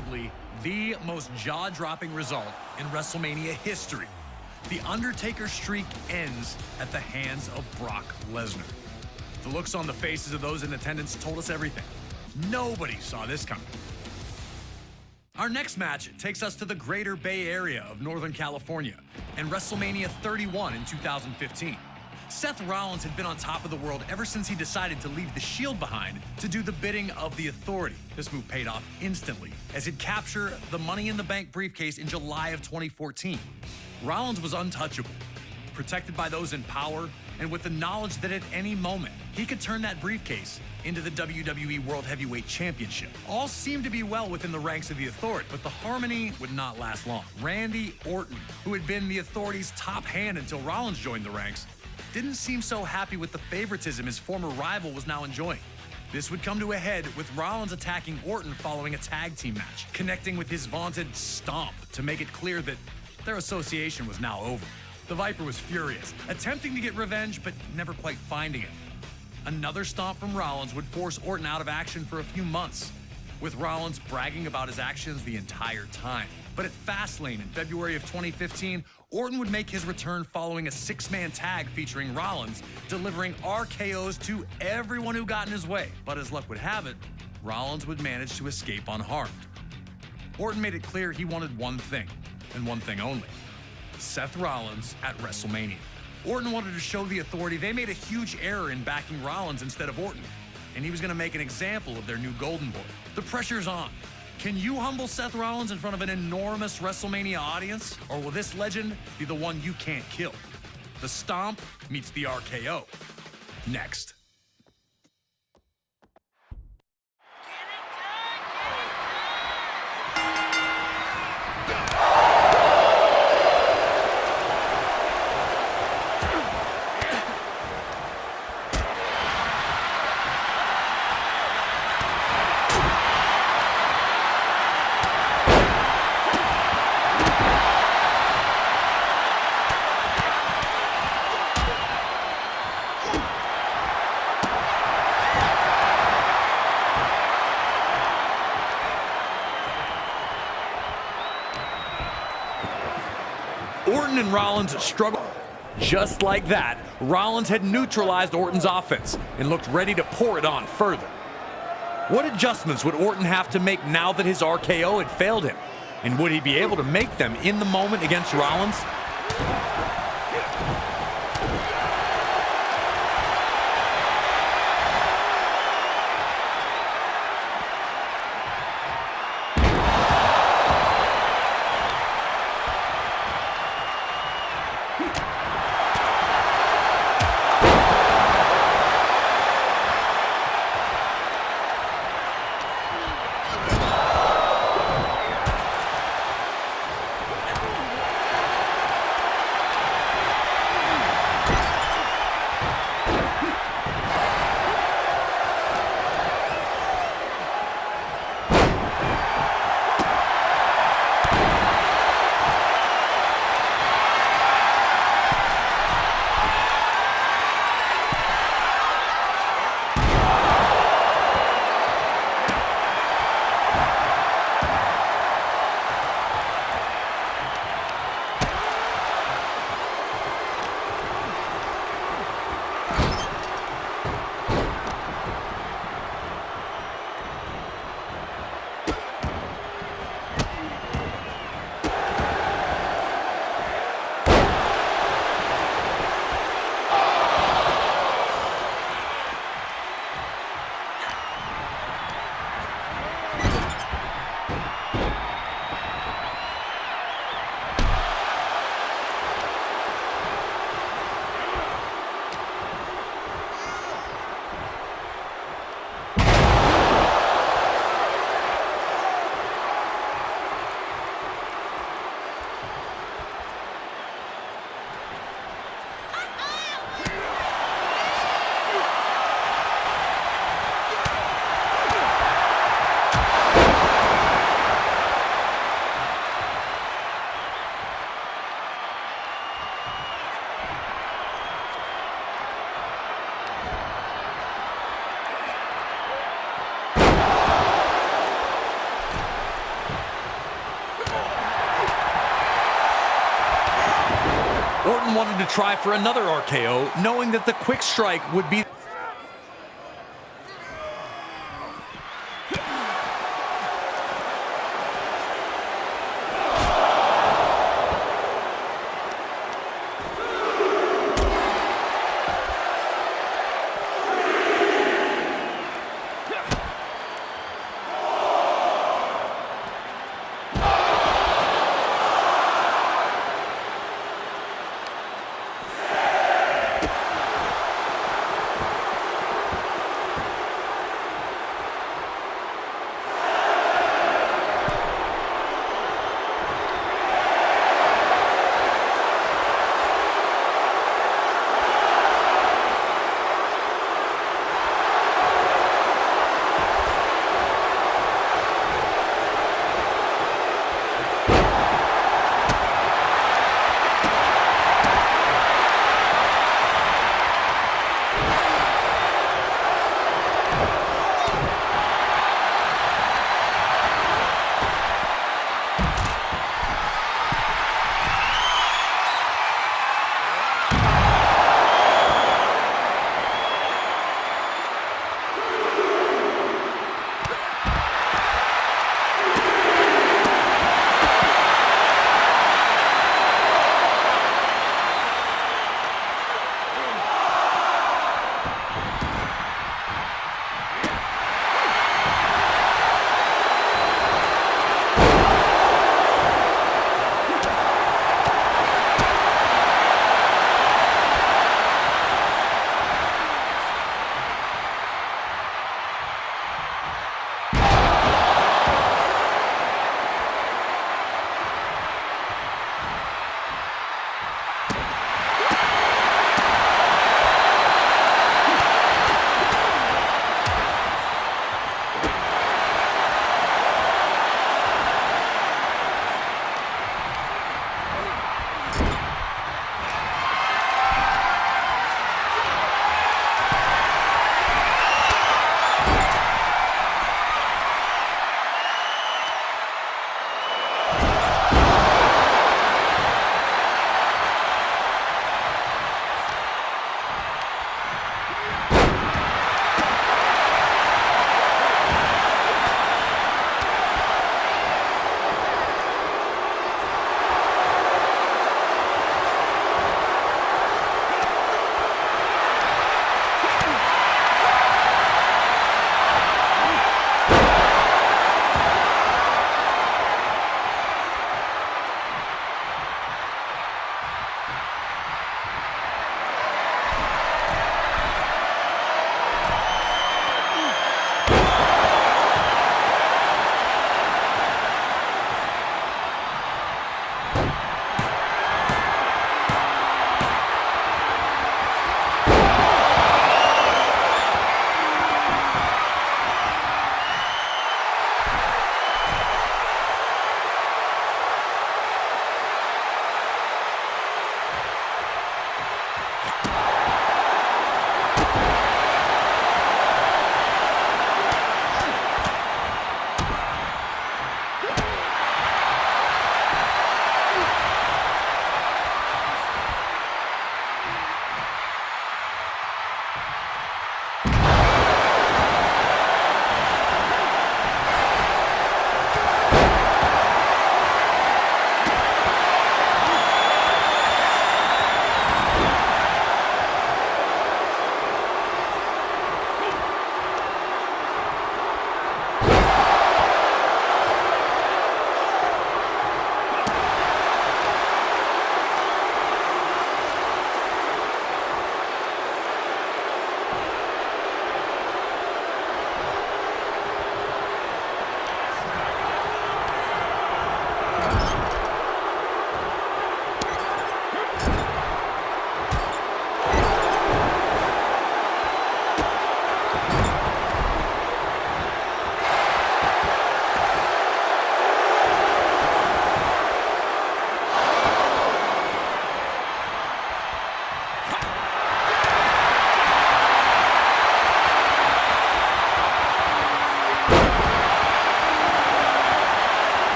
possibly the most jaw-dropping result in WrestleMania history. The Undertaker's streak ends at the hands of Brock Lesnar. The looks on the faces of those in attendance told us everything. Nobody saw this coming. Our next match takes us to the greater Bay Area of Northern California and WrestleMania 31 in 2015. Seth Rollins had been on top of the world ever since he decided to leave the Shield behind to do the bidding of the Authority. This move paid off instantly as he'd capture the Money in the Bank briefcase in July of 2014. Rollins was untouchable, protected by those in power, and with the knowledge that at any moment he could turn that briefcase into the WWE World Heavyweight Championship. All seemed to be well within the ranks of the Authority, but the harmony would not last long. Randy Orton, who had been the Authority's top hand until Rollins joined the ranks, didn't seem so happy with the favoritism his former rival was now enjoying. This would come to a head with Rollins attacking Orton following a tag team match, connecting with his vaunted stomp to make it clear that their association was now over. The Viper was furious, attempting to get revenge, but never quite finding it. Another stomp from Rollins would force Orton out of action for a few months, with Rollins bragging about his actions the entire time. But at Fastlane in February of 2015, Orton would make his return following a six-man tag featuring Rollins, delivering RKOs to everyone who got in his way. But as luck would have it, Rollins would manage to escape unharmed. Orton made it clear he wanted one thing, and one thing only: Seth Rollins at WrestleMania. Orton wanted to show the Authority they made a huge error in backing Rollins instead of Orton, and he was going to make an example of their new Golden Boy. The pressure's on. Can you humble Seth Rollins in front of an enormous WrestleMania audience, or will this legend be the one you can't kill? The Stomp meets the RKO. Next. Orton and Rollins struggled. Just like that, Rollins had neutralized Orton's offense and looked ready to pour it on further. What adjustments would Orton have to make now that his RKO had failed him? And would he be able to make them in the moment against Rollins? Orton wanted to try for another RKO, knowing that the quick strike would be...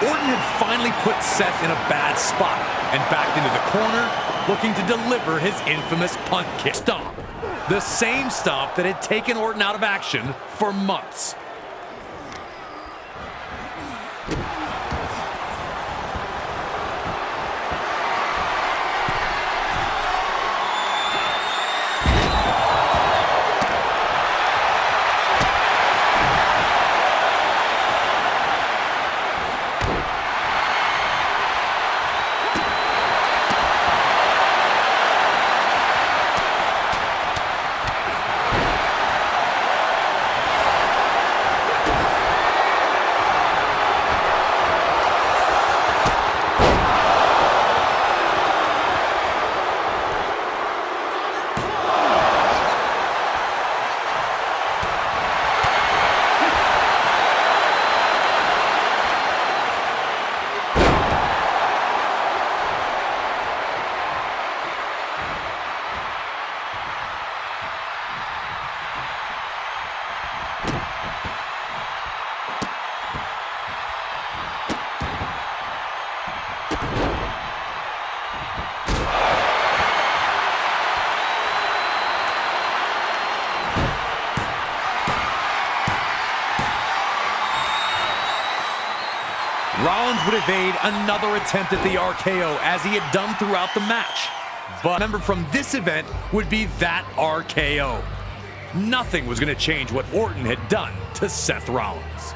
Orton had finally put Seth in a bad spot and backed into the corner, looking to deliver his infamous punt kick stomp. The same stomp that had taken Orton out of action for months. Rollins would evade another attempt at the RKO as he had done throughout the match. But remember, from this event would be that RKO. Nothing was going to change what Orton had done to Seth Rollins.